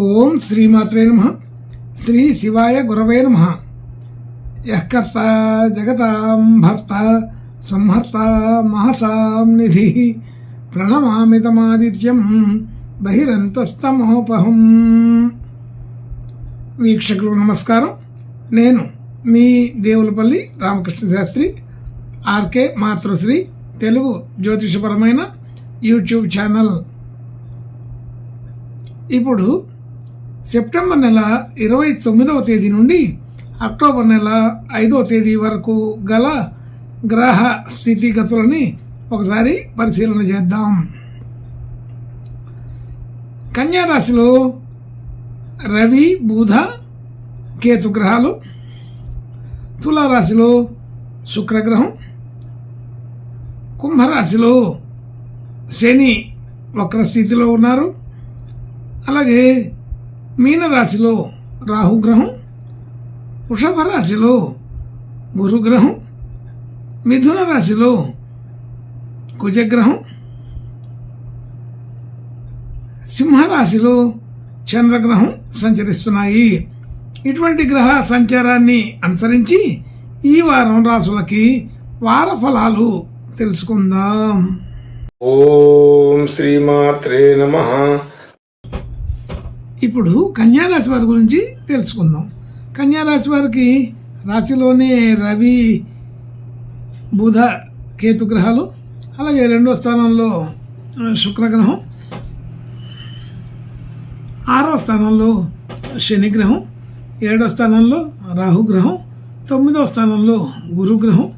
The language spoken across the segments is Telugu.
ఓం శ్రీమాత్రే నమః. శ్రీ శివాయ గురవే నమః. యఃకర్త జగతాం భర్త సంహర్త మహసాం నిధి ప్రణమామితమాదిత్యం బహిరంతస్తమోపహం. వీక్షకులు నమస్కారం. నేను మీ దేవులపల్లి రామకృష్ణ శాస్త్రి, ఆర్కే మాతృశ్రీ తెలుగు జ్యోతిషపరమైన యూట్యూబ్ ఛానల్. ఇప్పుడు సెప్టెంబర్ నెల 29వ తేదీ నుండి అక్టోబర్ నెల 5వ తేదీ వరకు గల గ్రహ స్థితిగతులని ఒకసారి పరిశీలన చేద్దాం. కన్యా రాశిలో రవి, బుధ, కేతు గ్రహాలు. తులారాశిలో శుక్రగ్రహం. కుంభరాశిలో శని వక్రస్థితిలో ఉన్నారు. అలాగే మీనరాశిలో రాహుగ్రహం. వృషభ రాశిలో గురుగ్రహం. మిథున రాశిలో కుజగ్రహం. సింహరాశిలో చంద్రగ్రహం సంచరిస్తున్నాయి. ఇటువంటి గ్రహ సంచారాన్ని అనుసరించి ఈ వారం రాశులకి వార ఫలాలు తెలుసుకుందాం. ఓం శ్రీమాత్రే నమః. ఇప్పుడు కన్యారాశి వారి గురించి తెలుసుకుందాం. కన్యారాశి వారికి రాశిలోనే రవి, బుధ, కేతు గ్రహాలు. అలాగే 2వ స్థానంలో శుక్రగ్రహం, 6వ స్థానంలో శనిగ్రహం, 7వ స్థానంలో రాహుగ్రహం, 9వ స్థానంలో గురుగ్రహం,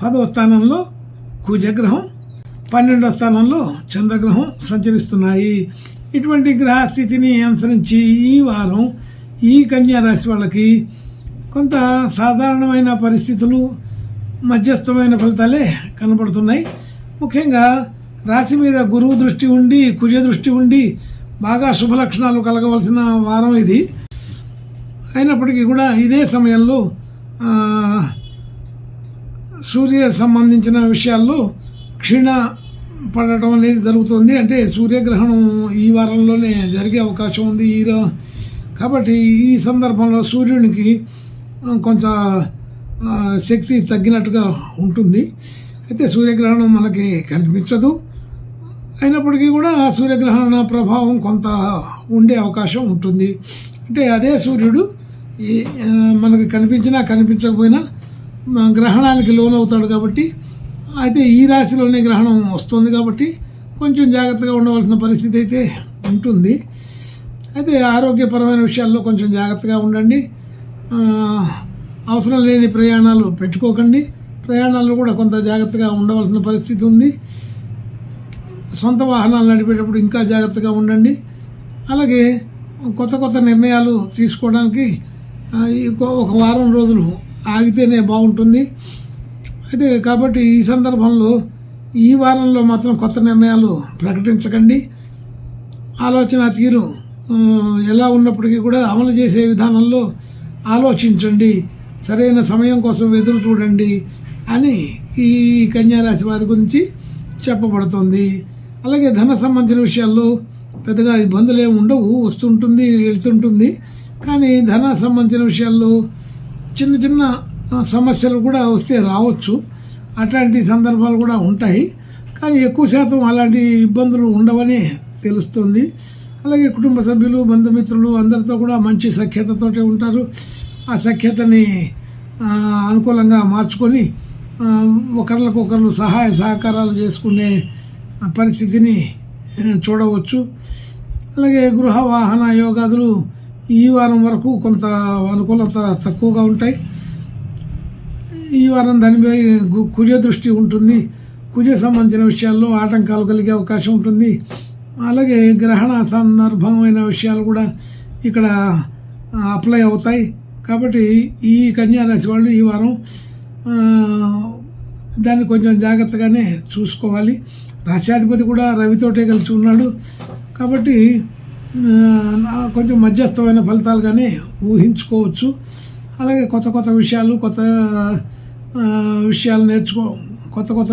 10వ స్థానంలో కుజగ్రహం, 12వ స్థానంలో చంద్రగ్రహం సంచరిస్తున్నాయి. ఇటువంటి గ్రహ స్థితిని అనుసరించి ఈ వారం ఈ కన్యా రాశి వాళ్ళకి కొంత సాధారణమైన పరిస్థితులు, మధ్యస్థమైన ఫలితాలే కనబడుతున్నాయి. ముఖ్యంగా రాశి మీద గురువు దృష్టి ఉండి, కుజ దృష్టి ఉండి బాగా శుభ లక్షణాలు కలగవలసిన వారం ఇది. అయినప్పటికీ కూడా ఇదే సమయంలో సూర్య సంబంధించిన విషయాల్లో క్షీణ పడటం అనేది జరుగుతుంది. అంటే సూర్యగ్రహణం ఈ వారంలోనే జరిగే అవకాశం ఉంది. కాబట్టి ఈ సందర్భంలో సూర్యునికి కొంచెం శక్తి తగ్గినట్టుగా ఉంటుంది. అయితే సూర్యగ్రహణం మనకి కనిపించదు. అయినప్పటికీ కూడా సూర్యగ్రహణ ప్రభావం కొంత ఉండే అవకాశం ఉంటుంది. అంటే అదే సూర్యుడు మనకి కనిపించినా కనిపించకపోయినా గ్రహణానికి లోనవుతాడు. కాబట్టి అయితే ఈ రాశిలోనే గ్రహణం వస్తుంది కాబట్టి కొంచెం జాగ్రత్తగా ఉండవలసిన పరిస్థితి అయితే ఉంటుంది. అయితే ఆరోగ్యపరమైన విషయాల్లో కొంచెం జాగ్రత్తగా ఉండండి. అవసరం లేని ప్రయాణాలు పెట్టుకోకండి. ప్రయాణాల్లో కూడా కొంత జాగ్రత్తగా ఉండవలసిన పరిస్థితి ఉంది. సొంత వాహనాలు నడిపేటప్పుడు ఇంకా జాగ్రత్తగా ఉండండి. అలాగే కొత్త కొత్త నిర్ణయాలు తీసుకోవడానికి ఒక వారం రోజులు ఆగితేనే బాగుంటుంది. అయితే కాబట్టి ఈ సందర్భంలో ఈ వారంలో మాత్రం కొత్త నిర్ణయాలు ప్రకటించకండి. ఆలోచన తీరు ఎలా ఉన్నప్పటికీ కూడా అమలు చేసే విధానంలో ఆలోచించండి. సరైన సమయం కోసం ఎదురు చూడండి అని ఈ కన్యారాశి వారి గురించి చెప్పబడుతుంది. అలాగే ధన సంబంధించిన విషయాల్లో పెద్దగా ఇబ్బందులు ఏమి ఉండవు. వస్తుంటుంది, వెళ్తుంటుంది. కానీ ధన సంబంధించిన విషయాల్లో చిన్న చిన్న సమస్యలు కూడా వస్తే రావచ్చు. అట్లాంటి సందర్భాలు కూడా ఉంటాయి. కానీ ఎక్కువ శాతం అలాంటి ఇబ్బందులు ఉండవని తెలుస్తుంది. అలాగే కుటుంబ సభ్యులు, బంధుమిత్రులు అందరితో కూడా మంచి సఖ్యతతోటే ఉంటారు. ఆ సఖ్యతని అనుకూలంగా మార్చుకొని ఒకరికొకరు సహాయ సహకారాలు చేసుకునే పరిస్థితిని చూడవచ్చు. అలాగే గృహ వాహన యోగాదులు ఈ వారం వరకు కొంత అనుకూలత తక్కువగా ఉంటాయి. ఈ వారం దానిపై కుజ దృష్టి ఉంటుంది. కుజ సంబంధించిన విషయాల్లో ఆటంకాలు కలిగే అవకాశం ఉంటుంది. అలాగే గ్రహణ సందర్భమైన విషయాలు కూడా ఇక్కడ అప్లై అవుతాయి. కాబట్టి ఈ కన్యా రాశి వాళ్ళు ఈ వారం దాన్ని కొంచెం జాగ్రత్తగానే చూసుకోవాలి. రాశ్యాధిపతి కూడా రవితోటే కలిసి ఉన్నాడు. కాబట్టి కొంచెం మధ్యస్థమైన ఫలితాలుగానే ఊహించుకోవచ్చు. అలాగే కొత్త కొత్త విషయాలు, కొత్త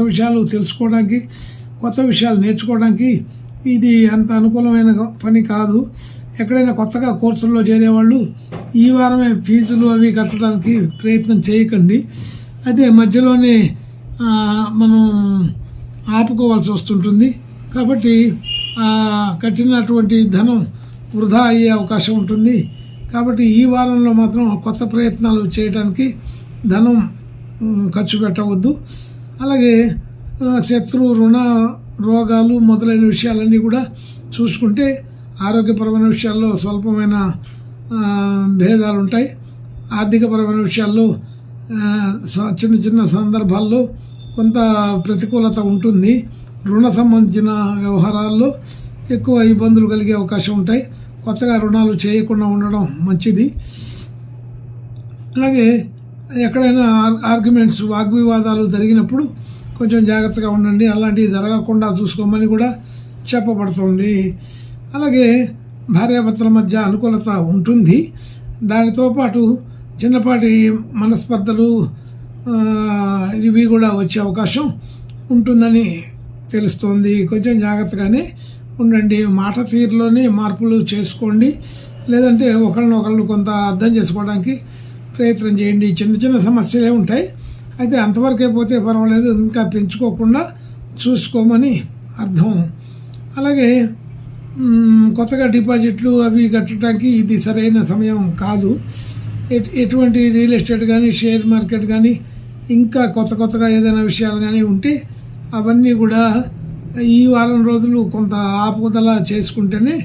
విషయాలు తెలుసుకోవడానికి, కొత్త విషయాలు నేర్చుకోవడానికి ఇది అంత అనుకూలమైన పని కాదు. ఎక్కడైనా కొత్తగా కోర్సుల్లో చేరేవాళ్ళు ఈ వారమే ఫీజులు అవి కట్టడానికి ప్రయత్నం చేయకండి. అయితే మధ్యలోనే మనం ఆపుకోవాల్సి వస్తుంటుంది. కాబట్టి కట్టినటువంటి ధనం వృధా అయ్యే అవకాశం ఉంటుంది. కాబట్టి ఈ వారంలో మాత్రం కొత్త ప్రయత్నాలు చేయడానికి ధనం ఖర్చు పెట్టవద్దు. అలాగే శత్రు రుణ రోగాలు మొదలైన విషయాలన్నీ కూడా చూసుకుంటే ఆరోగ్యపరమైన విషయాల్లో స్వల్పమైన భేదాలు ఉంటాయి. ఆర్థికపరమైన విషయాల్లో చిన్న చిన్న సందర్భాల్లో కొంత ప్రతికూలత ఉంటుంది. రుణ సంబంధించిన వ్యవహారాల్లో ఎక్కువ ఇబ్బందులు కలిగే అవకాశం ఉంటాయి. కొత్తగా రుణాలు చేయకుండా ఉండడం మంచిది. అలాగే ఎక్కడైనా ఆర్గ్యుమెంట్స్ వాగ్వివాదాలు జరిగినప్పుడు కొంచెం జాగ్రత్తగా ఉండండి. అలాంటివి జరగకుండా చూసుకోమని కూడా చెప్పబడుతుంది. అలాగే భార్యాభర్తల మధ్య అనుకూలత ఉంటుంది. దానితో పాటు చిన్నపాటి మనస్పర్ధలు ఇవి కూడా వచ్చే అవకాశం ఉంటుందని తెలుస్తోంది. కొంచెం జాగ్రత్తగానే ఉండండి. మాట తీరులోనే మార్పులు చేసుకోండి. లేదంటే ఒకళ్ళనొకళ్ళు కొంత అర్థం చేసుకోవడానికి ప్రయత్నం చేయండి. చిన్న చిన్న సమస్యలే ఉంటాయి. అయితే అంతవరకే పోతే పర్వాలేదు, ఇంకా పెంచుకోకుండా చూసుకోమని అర్థం. అలాగే కొత్తగా డిపాజిట్లు అవి కట్టడానికి ఇది సరైన సమయం కాదు. ఎటువంటి రియల్ ఎస్టేట్ కానీ షేర్ మార్కెట్ కానీ ఇంకా కొత్తగా ఏదైనా విషయాలు కానీ ఉంటే అవన్నీ కూడా ఈ వారం రోజులు కొంత ఆపుదల చేసుకుంటేనే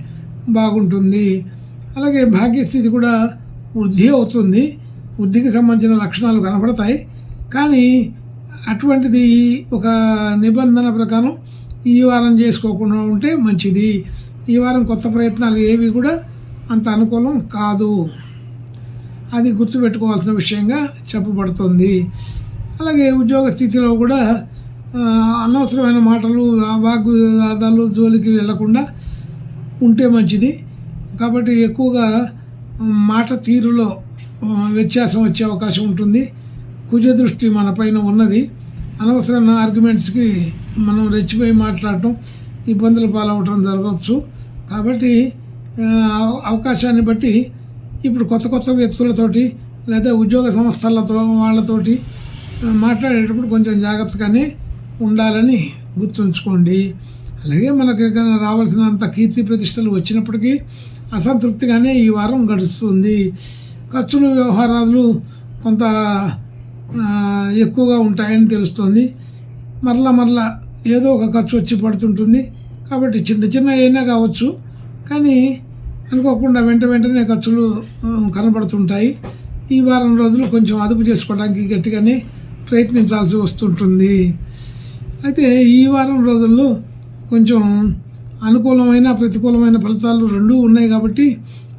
బాగుంటుంది. అలాగే భాగ్యస్థితి కూడా వృద్ధి అవుతుంది. వృద్ధికి సంబంధించిన లక్షణాలు కనపడతాయి. కానీ అటువంటిది ఒక నిబంధన ప్రకారం ఈ వారం చేసుకోకుండా ఉంటే మంచిది. ఈ వారం కొత్త ప్రయత్నాలు ఏవి కూడా అంత అనుకూలం కాదు. అది గుర్తుపెట్టుకోవాల్సిన విషయంగా చెప్పబడుతుంది. అలాగే ఉద్యోగ స్థితిలో కూడా అనవసరమైన మాటలు వాగ్వాదాలు జోలికి వెళ్లకుండా ఉంటే మంచిది. కాబట్టి ఎక్కువగా మాట తీరులో వ్యత్యాసం వచ్చే అవకాశం ఉంటుంది. కుజ దృష్టి మన పైన ఉన్నది. అనవసరమైన ఆర్గ్యుమెంట్స్కి మనం రెచ్చిపోయి మాట్లాడటం, ఇబ్బందులు పాలవటం జరగవచ్చు. కాబట్టి అవకాశాన్ని బట్టి ఇప్పుడు కొత్త వ్యక్తులతోటి లేదా ఉద్యోగ సంస్థలతో వాళ్ళతోటి మాట్లాడేటప్పుడు కొంచెం జాగ్రత్తగానే ఉండాలని గుర్తుంచుకోండి. అలాగే మనకి రావాల్సినంత కీర్తి ప్రతిష్టలు వచ్చినప్పటికీ అసంతృప్తిగానే ఈ వారం గడుస్తుంది. ఖర్చులు వ్యవహారాలు కొంత ఎక్కువగా ఉంటాయని తెలుస్తుంది. మరలా ఏదో ఒక ఖర్చు వచ్చి పడుతుంటుంది. కాబట్టి చిన్న అయినా కావచ్చు, కానీ అనుకోకుండా వెంటనే ఖర్చులు కనబడుతుంటాయి. ఈ వారం రోజులు కొంచెం అదుపు చేసుకోవడానికి గట్టిగానే ప్రయత్నించాల్సి వస్తుంటుంది. అయితే ఈ వారం రోజుల్లో కొంచెం అనుకూలమైన ప్రతికూలమైన ఫలితాలు రెండూ ఉన్నాయి. కాబట్టి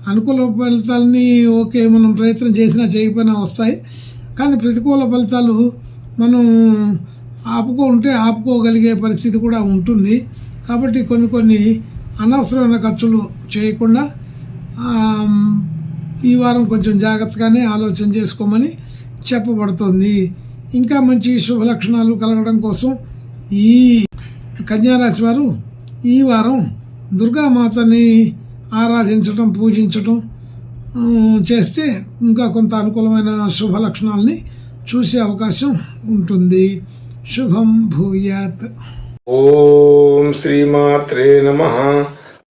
అనుకూల ఫలితాలని ఓకే మనం ప్రయత్నం చేసినా చేయకపోయినా వస్తాయి. కానీ ప్రతికూల ఫలితాలు మనం ఆపుకోగలిగే పరిస్థితి కూడా ఉంటుంది. కాబట్టి కొన్ని అనవసరమైన ఖర్చులు చేయకుండా ఈ వారం కొంచెం జాగ్రత్తగానే ఆలోచన చేసుకోమని చెప్పబడుతుంది. ఇంకా మంచి శుభ లక్షణాలు కలగడం కోసం ఈ కన్యారాశి వారు ఈ వారం దుర్గామాతని ఆరాధించడం, పూజించడం చేస్తే ఇంకా కొంత అనుకూలమైన శుభ లక్షణాలని చూసే అవకాశం ఉంటుంది. శుభం భూయాత్. ఓం శ్రీమాత్రే నమః.